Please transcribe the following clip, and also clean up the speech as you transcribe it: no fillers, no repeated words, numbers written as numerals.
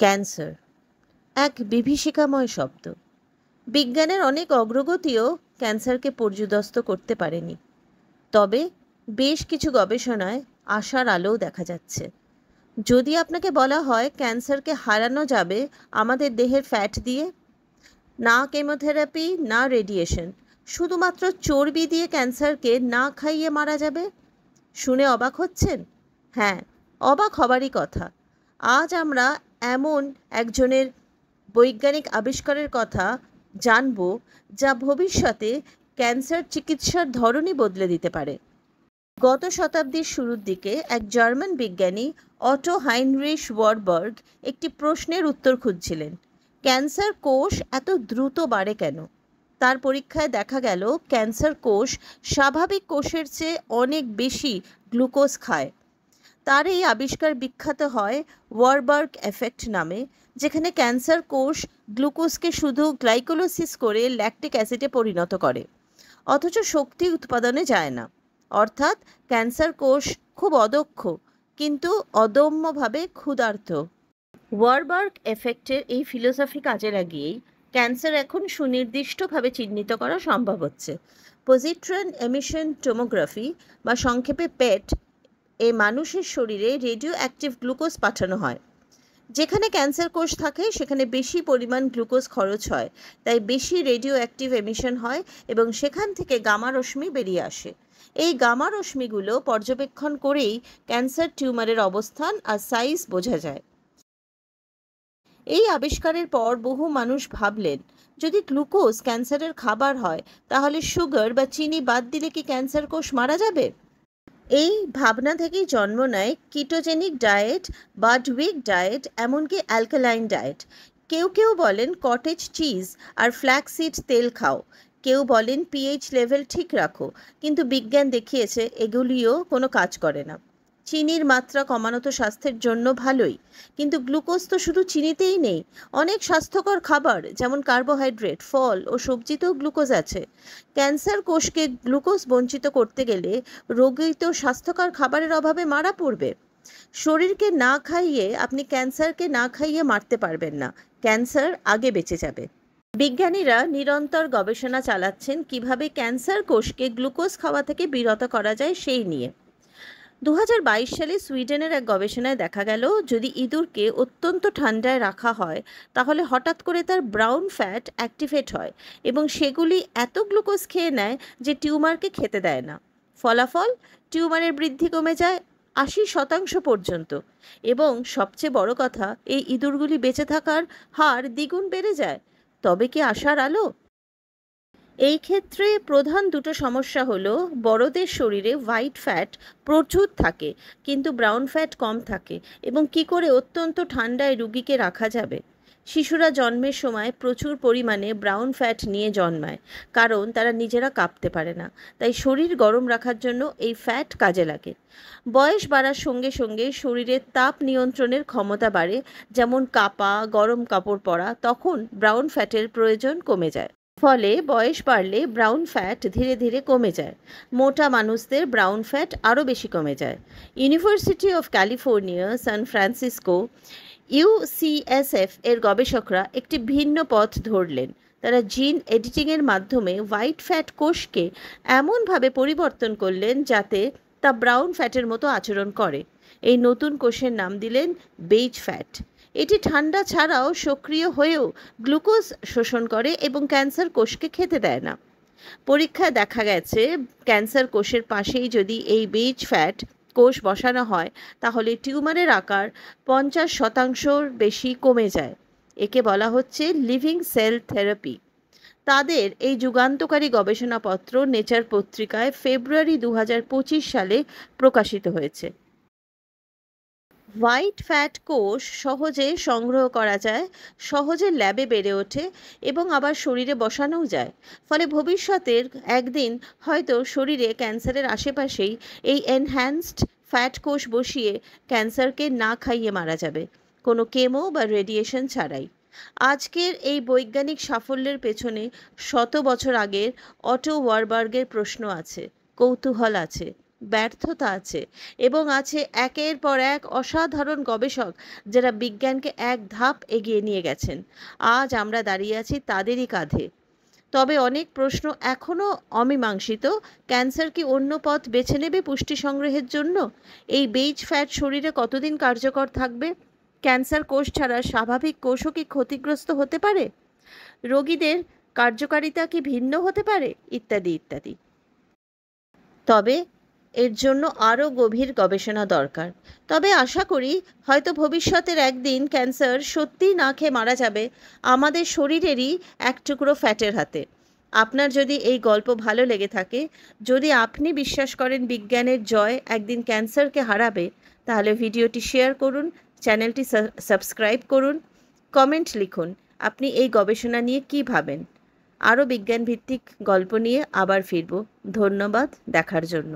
Cancer এক বিভীষিকাময় শব্দ। বিজ্ঞানের অনেক অগ্রগতিও ক্যান্সারকে পর্যুদস্ত করতে পারেনি। তবে বেশ কিছু গবেষণায় আশার আলোও দেখা যাচ্ছে। যদি আপনাকে বলা হয় ক্যান্সারকে হারানো যাবে আমাদের দেহের ফ্যাট দিয়ে, না কেমোথেরাপি না রেডিয়েশন, শুধুমাত্র চর্বি দিয়ে ক্যান্সারকে না খাইয়ে মারা যাবে, শুনে অবাক হচ্ছেন? হ্যাঁ, অবাক হবারই কথা। আজ আমরা এমন একজনের বৈজ্ঞানিক আবিষ্কারের কথা জানব যা ভবিষ্যতে ক্যান্সার চিকিৎসার ধরনই বদলে দিতে পারে। গত শতাব্দীর শুরুর দিকে এক জার্মান বিজ্ঞানী অটো হাইনরিশ ওয়ারবার্গ একটি প্রশ্নের উত্তর খুঁজছিলেন: ক্যান্সার কোষ এত দ্রুত বাড়ে কেন? তার পরীক্ষায় দেখা গেল ক্যান্সার কোষ স্বাভাবিক কোষের চেয়ে অনেক বেশি গ্লুকোজ খায়। তার এই আবিষ্কার বিখ্যাত হয় ওয়ারবার্গ এফেক্ট নামে, যেখানে ক্যান্সার কোষ গ্লুকোজকে শুধু গ্লাইকোলিসিস করে ল্যাকটিক অ্যাসিডে পরিণত করে, অথচ শক্তি উৎপাদনে যায় না। অর্থাৎ ক্যান্সার কোষ খুব অদক্ষ, কিন্তু অদম্যভাবে ক্ষুধার্ত। ওয়ারবার্গ এফেক্টের এই ফিলোসফি কাজে লাগিয়েই ক্যান্সার এখন সুনির্দিষ্টভাবে চিহ্নিত করা সম্ভব হচ্ছে। পজিট্রন এমিশন টোমোগ্রাফি বা সংক্ষেপে পেট এ মানুষের শরীরে রেডিও অ্যাক্টিভ গ্লুকোজ পাঠানো হয়। যেখানে ক্যান্সার কোষ থাকে সেখানে বেশি পরিমাণ গ্লুকোজ খরচ হয়, তাই বেশি রেডিও অ্যাক্টিভ এমিশন হয় এবং সেখান থেকে গামা রশ্মি বেরিয়ে আসে। এই গামা রশ্মিগুলো পর্যবেক্ষণ করেই ক্যান্সার টিউমারের অবস্থান আর সাইজ বোঝা যায়। এই আবিষ্কারের পর বহু মানুষ ভাবলেন, যদি গ্লুকোজ ক্যান্সারের খাবার হয় তাহলে সুগার বা চিনি বাদ দিলে কি ক্যান্সার কোষ মারা যাবে? এই ভাবনা থেকেই জন্ম নেয় কিটোজেনিক ডায়েট, বার্ডউইক ডায়েট, এমনকি অ্যালকালাইন ডায়েট। কেউ কেউ বলেন কটেজ চিজ আর ফ্ল্যাক্সিড তেল খাও, কেউ বলেন পিএইচ লেভেল ঠিক রাখো, কিন্তু বিজ্ঞান দেখিয়েছে এগুলিও কোনো কাজ করে না। চিনির মাত্রা কমানো তো স্বাস্থ্যের জন্য ভালোই, কিন্তু গ্লুকোজ তো শুধু চিনিতেই নেই। অনেক স্বাস্থ্যকর খাবার যেমন কার্বোহাইড্রেট, ফল ও সবজিতেও গ্লুকোজ আছে। ক্যান্সার কোষকে গ্লুকোজ বঞ্চিত করতে গেলে রোগী তো স্বাস্থ্যকর খাবারের অভাবে মারা পড়বে। শরীরকে না খাইয়ে আপনি ক্যান্সারকে না খাইয়ে মারতে পারবেন না, ক্যান্সার আগে বেঁচে যাবে। বিজ্ঞানীরা নিরন্তর গবেষণা চালাচ্ছেন কিভাবে ক্যান্সার কোষকে গ্লুকোজ খাওয়া থেকে বিরত করা যায় সেই নিয়ে। 2022 সালে সুইডেনের এক গবেষণায় দেখা গেল, যদি ইঁদুরকে অত্যন্ত ঠান্ডায় রাখা হয় তাহলে হঠাৎ করে তার ব্রাউন ফ্যাট অ্যাক্টিভেট হয় এবং সেগুলি এত গ্লুকোজ খেয়ে নেয় যে টিউমারকে খেতে দেয় না। ফলাফল, টিউমারের বৃদ্ধি কমে যায় 80% পর্যন্ত, এবং সবচেয়ে বড় কথা, এই ইঁদুরগুলি বেঁচে থাকার হার দ্বিগুণ বেড়ে যায়। তবে কি আশার আলো? এই ক্ষেত্রে প্রধান দুটো সমস্যা হলো, বড়দের শরীরে হোয়াইট ফ্যাট প্রচুর থাকে কিন্তু ব্রাউন ফ্যাট কম থাকে, এবং কি করে অত্যন্ত ঠান্ডায় রুগীকে রাখা যাবে? শিশুরা জন্মের সময় প্রচুর পরিমাণে ব্রাউন ফ্যাট নিয়ে জন্মায়, কারণ তারা নিজেরা কাঁপতে পারে না, তাই শরীর গরম রাখার জন্য এই ফ্যাট কাজে লাগে। বয়স বাড়ার সঙ্গে সঙ্গে শরীরের তাপ নিয়ন্ত্রণের ক্ষমতা বাড়ে, যেমন কাঁপা, গরম কাপড় পরা, তখন ব্রাউন ফ্যাটের প্রয়োজন কমে যায়। ফলে বয়স বাড়লে ব্রাউন ফ্যাট ধীরে ধীরে কমে যায়। মোটা মানুষদের ব্রাউন ফ্যাট আরও বেশি কমে যায়। University of California San Francisco UCSF এর গবেষকরা একটি ভিন্ন পথ ধরলেন। তারা জিন এডিটিংয়ের মাধ্যমে হোয়াইট ফ্যাট কোষকে এমনভাবে পরিবর্তন করলেন যাতে তা ব্রাউন ফ্যাটের মতো আচরণ করে। এই নতুন কোষের নাম দিলেন বেইজ ফ্যাট। এটি ঠান্ডা ছাড়াও সক্রিয় হয়েও গ্লুকোজ শোষণ করে এবং ক্যান্সার কোষকে খেতে দেয় না। পরীক্ষায় দেখা গেছে, ক্যান্সার কোষের পাশেই যদি এই বেইজ ফ্যাট কোষ বসানো হয় তাহলে টিউমারের আকার 50% বেশি কমে যায়। একে বলা হচ্ছে লিভিং সেল থেরাপি। তাদের এই যুগান্তকারী গবেষণাপত্র নেচার পত্রিকায় ফেব্রুয়ারি 2025 সালে প্রকাশিত হয়েছে। হোয়াইট ফ্যাট কোষ সহজে সংগ্রহ করা যায়, সহজে ল্যাবে বেড়ে ওঠে এবং আবার শরীরে বসানোও যায়। ফলে ভবিষ্যতের একদিন হয়তো শরীরে ক্যান্সারের আশেপাশেই এই এনহ্যান্সড ফ্যাট কোষ বসিয়ে ক্যান্সারকে না খাইয়ে মারা যাবে, কোনো কেমো বা রেডিয়েশন ছাড়াই। আজকের এই বৈজ্ঞানিক সাফল্যের পেছনে 100 বছর আগের অটো ওয়ারবার্গের প্রশ্ন আছে, কৌতূহল আছে, ব্যর্থতা আছে এবং আছে একের পর এক অসাধারণ গবেষক যারা বিজ্ঞানকে এক ধাপ এগিয়ে নিয়ে গেছেন। আজ আমরা দাঁড়িয়ে আছি তাদেরই কাঁধে। তবে অনেক প্রশ্ন এখনও অমীমাংসিত। ক্যান্সার কি অন্য পথ বেছে নেবে পুষ্টি সংগ্রহের জন্য? এই বেইজ ফ্যাট শরীরে কতদিন কার্যকর থাকবে? ক্যান্সার কোষ ছাড়া স্বাভাবিক কোষও কি ক্ষতিগ্রস্ত হতে পারে? রোগীদের কার্যকারিতা কি ভিন্ন হতে পারে? ইত্যাদি ইত্যাদি। তবে এর জন্য আরও গভীর গবেষণা দরকার। তবে আশা করি হয়তো ভবিষ্যতের একদিন ক্যান্সার সত্যিই না খেয়ে মারা যাবে আমাদের শরীরেরই এক টুকরো ফ্যাটের হাতে। আপনার যদি এই গল্প ভালো লেগে থাকে, যদি আপনি বিশ্বাস করেন বিজ্ঞানের জয় একদিন ক্যান্সারকে হারাবে, তাহলে ভিডিওটি শেয়ার করুন, চ্যানেলটি সাবস্ক্রাইব করুন, কমেন্ট লিখুন আপনি এই গবেষণা নিয়ে কী ভাবেন। আরও বিজ্ঞানভিত্তিক গল্প নিয়ে আবার ফিরব। ধন্যবাদ দেখার জন্য।